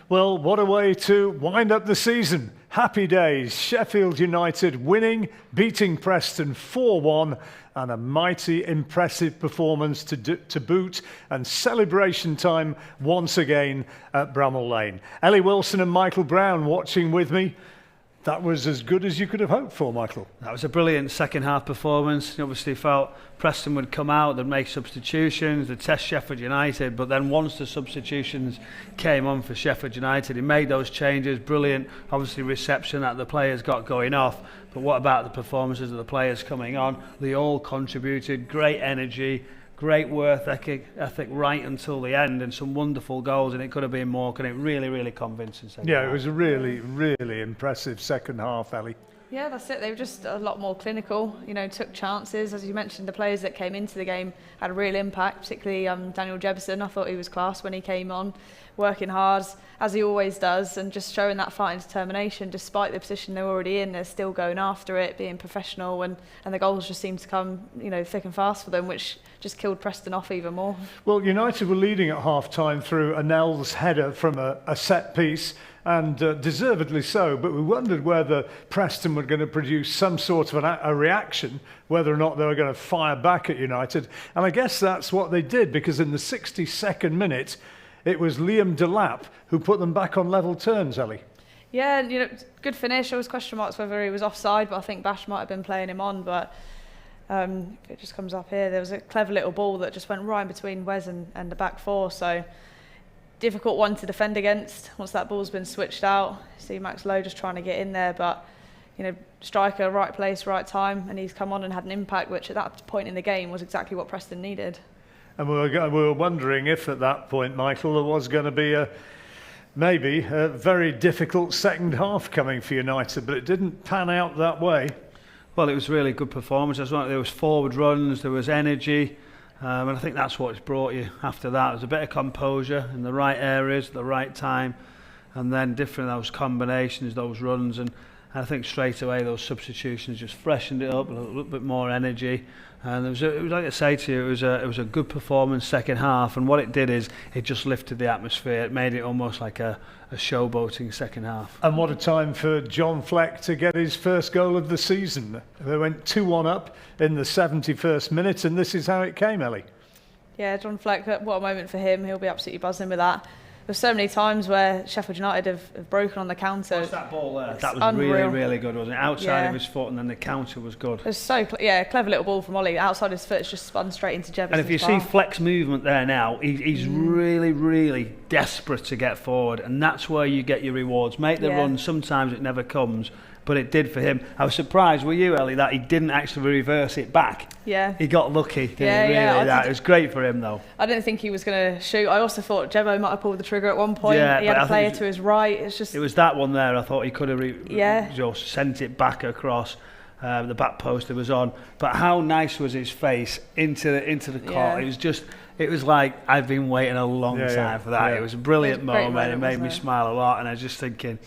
Well, what a way to wind up the season. Happy days. Sheffield United winning, beating Preston 4-1, and a mighty impressive performance to boot, and celebration time once again at Bramall Lane. Ellie Wilson and Michael Brown watching with me. That was as good as you could have hoped for, Michael. That was a brilliant second half performance. You obviously felt Preston would come out, they'd make substitutions, they'd test Sheffield United, but then once the substitutions came on for Sheffield United, he made those changes. Brilliant, obviously, reception that the players got going off. But what about the performances of the players coming on? They all contributed, great energy, great work ethic right until the end, and some wonderful goals, and it could have been more. Really convincing second half. It was a really impressive second half, Ellie. Yeah, that's it. They were just a lot more clinical, took chances. As you mentioned, the players that came into the game had a real impact, particularly Daniel Jebson. I thought he was class when he came on, working hard, as he always does, and just showing that fight and determination. Despite the position they're already in, they're still going after it, being professional, and the goals just seemed to come, thick and fast for them, which just killed Preston off even more. Well, United were leading at half-time through a Nels header from a set piece, and deservedly so, but we wondered whether Preston were going to produce some sort of a reaction, whether or not they were going to fire back at United. And I guess that's what they did, because in the 62nd minute, it was Liam Delap who put them back on level terms, Ellie. Yeah, and, good finish. There was question marks whether he was offside, but I think Bash might have been playing him on, but it just comes up here. There was a clever little ball that just went right in between Wes and the back four, so difficult one to defend against once that ball's been switched out. See Max Lowe just trying to get in there, but striker, right place, right time, and he's come on and had an impact, which at that point in the game was exactly what Preston needed. And we were wondering if at that point, Michael, there was going to be maybe a very difficult second half coming for United, but it didn't pan out that way. Well, it was a really good performance. There was forward runs, there was energy. And I think that's what's brought you after that. There's a bit of composure in the right areas at the right time, and then those combinations, those runs, and I think straight away those substitutions just freshened it up, a little bit more energy. And it was like I say to you, it was a good performance second half, and what it did is it just lifted the atmosphere. It made it almost like a showboating second half. And what a time for John Fleck to get his first goal of the season. They went 2-1 up in the 71st minute, and this is how it came, Ellie. Yeah, John Fleck, what a moment for him. He'll be absolutely buzzing with that. There's so many times where Sheffield United have broken on the counter. What's that ball there? That was unreal. really good, wasn't it? Outside of his foot, and then the counter was good. It was clever little ball from Oli. Outside his foot, it's just spun straight into Jebson's And if you see Fleck's movement there now, he's really desperate to get forward, and that's where you get your rewards. Make the run, sometimes it never comes, but it did for him. I was surprised, were you, Ellie, that he didn't actually reverse it back? Yeah. He got lucky, didn't he, really? It was great for him, though. I didn't think he was going to shoot. I also thought Jebbo might have pulled the trigger at one point. Yeah, he had a player to his right. It was that one there. I thought he could have just sent it back across. The back post it was on. But how nice was his face into the court? It was like I've been waiting a long time for that. It was a brilliant moment. It made me smile a lot, and I was just thinking,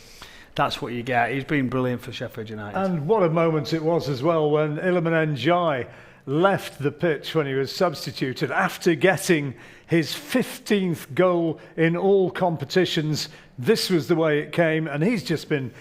that's what you get. He's been brilliant for Sheffield United. And what a moment it was as well when Iliman Ndiaye left the pitch when he was substituted after getting his 15th goal in all competitions. This was the way it came, and he's just been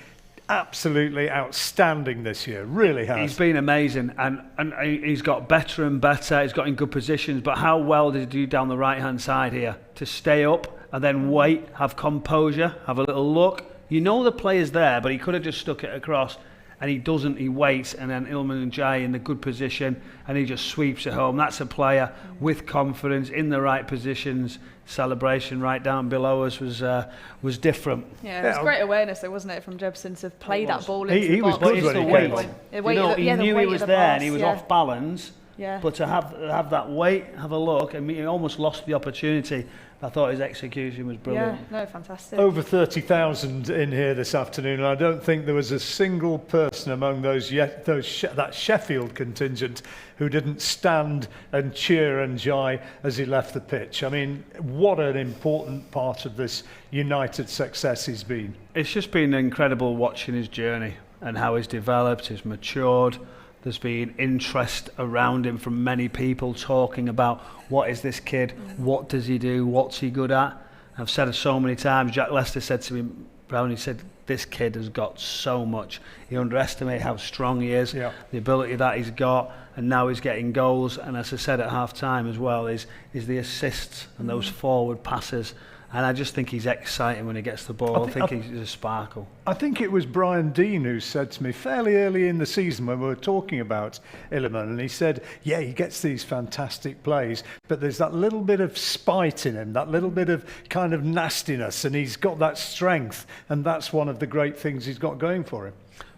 absolutely outstanding this year, really has. He's been amazing, and he's got better and better. He's got in good positions, but how well did he do down the right-hand side here? To stay up and then wait, have composure, have a little look. The player's there, but he could have just stuck it across, and he doesn't. He waits, and then Iliman Ndiaye in the good position, and he just sweeps it home. That's a player with confidence, in the right positions. Celebration right down below us was different. Yeah, it was great awareness, though, wasn't it, from Jebson to play that ball into the box. He was good when he knew he was there, and he was off balance. Yeah. But to have that weight, have a look, and he almost lost the opportunity. I thought his execution was brilliant. Yeah, no, fantastic. Over 30,000 in here this afternoon, and I don't think there was a single person among that Sheffield contingent who didn't stand and cheer Ndiaye as he left the pitch. I mean, what an important part of this United success he's been. It's just been incredible watching his journey and how he's developed, he's matured. There's been interest around him from many people talking about what is this kid, what does he do, what's he good at, I've said it so many times. Jack Lester said to me, Brown, he said, this kid has got so much. You underestimate how strong he is, the ability that he's got, and now he's getting goals. And as I said at half time as well, is the assists and those forward passes. And I just think he's exciting when he gets the ball. I think he's a sparkle. I think it was Brian Dean who said to me fairly early in the season when we were talking about Iliman, and he said, yeah, he gets these fantastic plays, but there's that little bit of spite in him, that little bit of kind of nastiness, and he's got that strength, and that's one of the great things he's got going for him.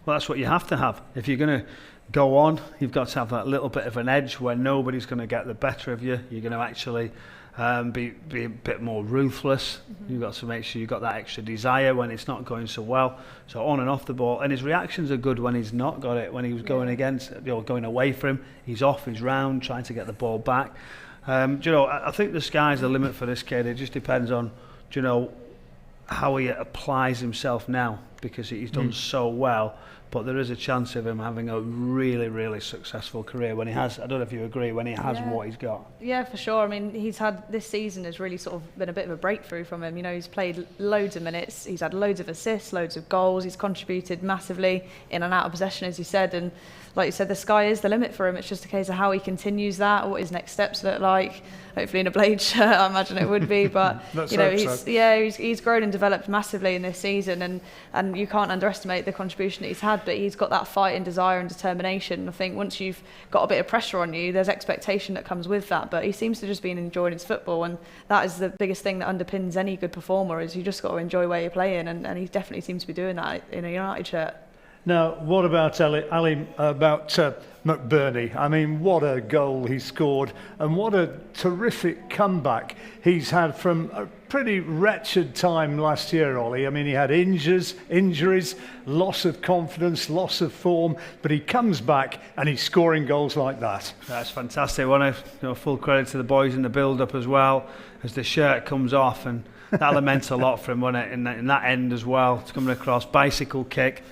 Well, that's what you have to have. If you're going to go on, you've got to have that little bit of an edge where nobody's going to get the better of you. You're going to actually be a bit more ruthless. You've got to make sure you've got that extra desire when it's not going so well. So on and off the ball, and his reactions are good when he's not got it. When he was going against, going away from him, he's off, he's round, trying to get the ball back. I think the sky's the limit for this kid. It just depends on, how he applies himself now, because he's done so well. But there is a chance of him having a really, really successful career when he has, I don't know if you agree, when he has what he's got. Yeah, for sure. I mean, this season has really sort of been a bit of a breakthrough from him. He's played loads of minutes, he's had loads of assists, loads of goals, he's contributed massively in and out of possession, as you said. And like you said, the sky is the limit for him. It's just a case of how he continues that, what his next steps look like. Hopefully in a Blade shirt, I imagine it would be. But he's grown and developed massively in this season, and you can't underestimate the contribution that he's had. But he's got that fight and desire and determination. I think once you've got a bit of pressure on you, there's expectation that comes with that. But he seems to just be enjoying his football, and that is the biggest thing that underpins any good performer. Is you just got to enjoy where you're playing, and he definitely seems to be doing that in a United shirt. Now, what about McBurnie? I mean, what a goal he scored, and what a terrific comeback he's had from a pretty wretched time last year, Ollie. I mean, he had injuries, loss of confidence, loss of form, but he comes back and he's scoring goals like that. That's fantastic. Full credit to the boys in the build-up as well, as the shirt comes off, and that meant a lot for him, wasn't it? In that end as well, it's coming across, bicycle kick.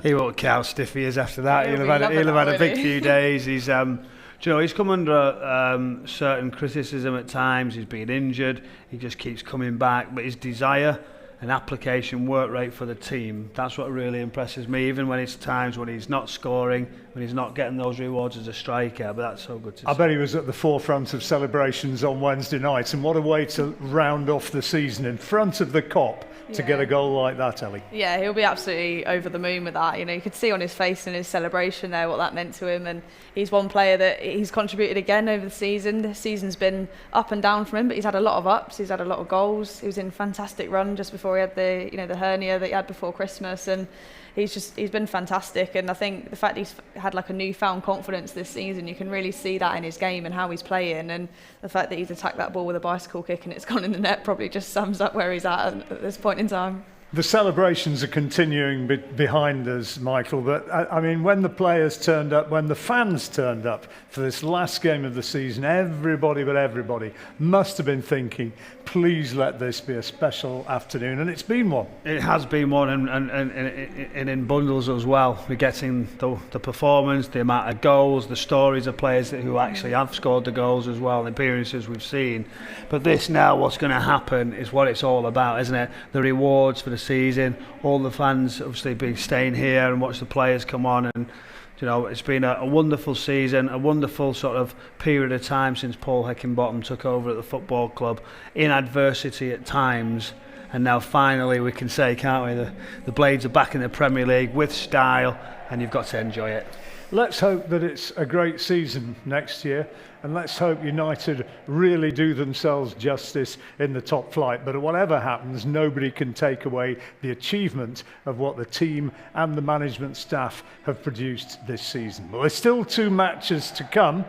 He won't care how stiff he is after that. He'll have had a big few days. He's come under certain criticism at times. He's been injured. He just keeps coming back. But his desire and application work rate for the team, that's what really impresses me, even when it's times when he's not scoring, when he's not getting those rewards as a striker. But that's so good to see. I bet he was at the forefront of celebrations on Wednesday night, and what a way to round off the season in front of the Kop to get a goal like that, Ellie. Yeah, he'll be absolutely over the moon with that. You could see on his face and his celebration there what that meant to him, and he's one player that he's contributed again over the season. This season's been up and down from him, but he's had a lot of ups, he's had a lot of goals. He was in a fantastic run just before he had the hernia that he had before Christmas, and he's been fantastic. And I think the fact he's had like a newfound confidence this season, you can really see that in his game and how he's playing, and the fact that he's attacked that ball with a bicycle kick and it's gone in the net probably just sums up where he's at this point in time. The celebrations are continuing behind us, Michael, but I mean, when the players turned up, when the fans turned up for this last game of the season, everybody must have been thinking, please let this be a special afternoon, and it's been one. It has been one, and in bundles as well. We're getting the performance, the amount of goals, the stories of players who actually have scored the goals as well, the appearances we've seen. But this now, what's going to happen is what it's all about, isn't it? The rewards for the season, all the fans obviously been staying here and watch the players come on, and it's been a wonderful season, a wonderful sort of period of time since Paul Heckingbottom took over at the football club, in adversity at times, and now finally we can say, can't we, the Blades are back in the Premier League with style, and you've got to enjoy it. Let's hope that it's a great season next year, and let's hope United really do themselves justice in the top flight. But whatever happens, nobody can take away the achievement of what the team and the management staff have produced this season. Well, there's still 2 matches to come.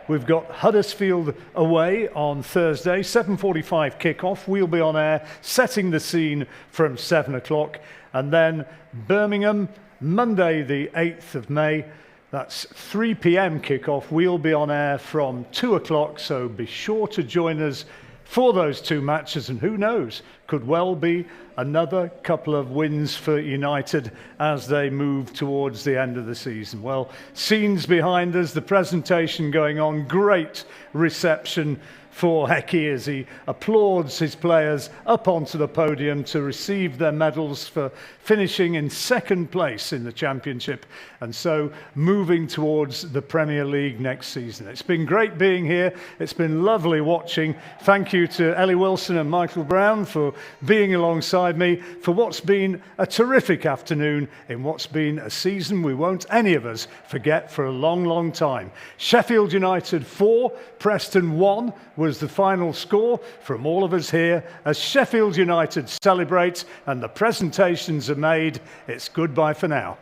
We've got Huddersfield away on Thursday, 7:45 kick-off. We'll be on air setting the scene from 7 o'clock. And then Birmingham, Monday the 8th of May. That's 3 p.m. kick-off. We'll be on air from 2 o'clock, so be sure to join us for those 2 matches. And who knows, could well be another couple of wins for United as they move towards the end of the season. Well, scenes behind us, the presentation going on, great reception for Hecky as he applauds his players up onto the podium to receive their medals for finishing in second place in the Championship and so moving towards the Premier League next season. It's been great being here. It's been lovely watching. Thank you to Ellie Wilson and Michael Brown for being alongside me for what's been a terrific afternoon in what's been a season we won't any of us forget for a long, long time. Sheffield United 4, Preston 1 was the final score from all of us here as Sheffield United celebrate and the presentations are made. It's goodbye for now.